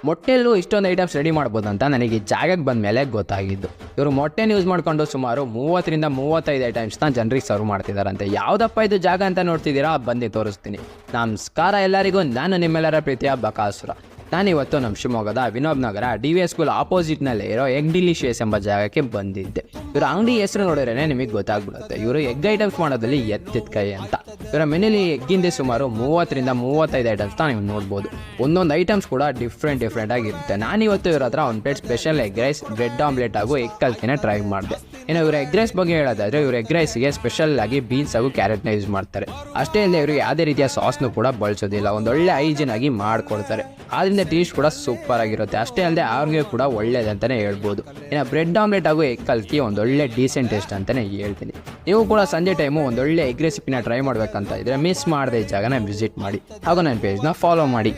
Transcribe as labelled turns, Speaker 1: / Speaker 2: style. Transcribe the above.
Speaker 1: ಮೊಟ್ಟೆಲ್ಲೂ ಇಷ್ಟೊಂದು items ready ಮಾಡ್ಬೋದು ಅಂತ ನನಗೆ ಈ ಜಾಗಕ್ಕೆ ಬಂದ ಮೇಲೆ ಗೊತ್ತಾಗಿದ್ದು. ಇವರು ಮೊಟ್ಟೆನ ಯೂಸ್ ಮಾಡ್ಕೊಂಡು ಸುಮಾರು 30-35 ಐಟಮ್ಸ್ನ ಜನರಿಗೆ ಸರ್ವ್ ಮಾಡ್ತಿದ್ದಾರಂತೆ. ಯಾವುದಪ್ಪ ಇದು ಜಾಗ ಅಂತ ನೋಡ್ತಿದ್ದೀರಾ, ಬಂದು ತೋರಿಸ್ತೀನಿ. ನಮಸ್ಕಾರ ಎಲ್ಲರಿಗೂ, ನಾನು ನಿಮ್ಮೆಲ್ಲರ ಪ್ರೀತಿಯ ಬಕಾಸುರ. ನಾನಿವತ್ತು ನಮ್ಮ ಶಿವಮೊಗ್ಗದ ವಿನೋಬ್ ನಗರ DVS ಸ್ಕೂಲ್ ಆಪೋಸಿಟ್ನಲ್ಲೇ ಇರೋ ಎಗ್ ಡಿಲಿಷಿಯಸ್ ಎಂಬ ಜಾಗಕ್ಕೆ ಬಂದಿದ್ದೆ. ಇವರು ಅಂಗಡಿ ಹೆಸರು ನೋಡಿದ್ರೆ ನಿಮಗೆ ಗೊತ್ತಾಗ್ಬಿಡುತ್ತೆ, ಇವರು ಎಗ್ ಐಟಮ್ಸ್ ಮಾಡೋದಲ್ಲಿ ಎತ್ತಿದ ಕೈ ಅಂತ. ಇವರ ಮೆನುಲಿ ಎಗ್ಗಿಂದೆ ಸುಮಾರು 30-35 ಐಟಮ್ಸ್ನ ನೀವು ನೋಡ್ಬೋದು. ಒಂದೊಂದು ಐಟಮ್ಸ್ ಕೂಡ ಡಿಫ್ರೆಂಟ್ ಆಗಿರುತ್ತೆ. ನಾನಿವತ್ತು ಇವ್ರ ಹತ್ರ ಒಂದು plate special egg rice, bread omelette ಹಾಗೂ ಎಗ್ ಕಲ್ಕಿನ ಟ್ರೈ ಮಾಡಿದೆ. ಇನ್ನು ಇವರು ಎಗ್ ರೈಸ್ ಬಗ್ಗೆ ಹೇಳೋದಾದರೆ, ಇವರು ಎಗ್ ರೈಸ್ಗೆ ಸ್ಪೆಷಲ್ ಆಗಿ ಬೀನ್ಸ್ ಹಾಗೂ ಕ್ಯಾರೆಟ್ನ ಯೂಸ್ ಮಾಡ್ತಾರೆ. ಅಷ್ಟೇ ಅಲ್ಲದೆ ಇವರು ಯಾವುದೇ ರೀತಿಯ ಸಾಸ್ನು ಕೂಡ ಬಳಸೋದಿಲ್ಲ. ಒಂದೊಳ್ಳೆ ಹೈಜಿನ್ ಆಗಿ ಮಾಡಿಕೊಡ್ತಾರೆ. ಆದ್ರಿಂದ ಟೇಸ್ಟ್ ಕೂಡ ಸೂಪರ್ ಆಗಿರುತ್ತೆ. ಅಷ್ಟೇ ಅಲ್ಲದೆ ಆರೋಗ್ಯ ಕೂಡ ಒಳ್ಳೇದಂತಲೇ ಹೇಳ್ಬೋದು. ಇನ್ನು ಬ್ರೆಡ್ ಆಮ್ಲೆಟ್ ಹಾಗೂ ಎಗ್ ಕಲ್ಕಿ ಒಂದೊಳ್ಳೆ ಡೀಸೆಂಟ್ ಟೇಸ್ಟ್ ಅಂತಲೇ ಹೇಳ್ತೀನಿ. ನೀವು ಕೂಡ ಸಂಜೆ ಟೈಮು ಒಂದೊಳ್ಳೆ ಎಗ್ ರೆಸಿಪಿನ ಟ್ರೈ ಮಾಡಬೇಕಂತ ಇದ್ದರೆ ಮಿಸ್ ಮಾಡದೆ ಈ ಜಾಗನ ವಿಸಿಟ್ ಮಾಡಿ ಹಾಗೂ ನನ್ನ ಪೇಜ್ನ ಫಾಲೋ ಮಾಡಿ.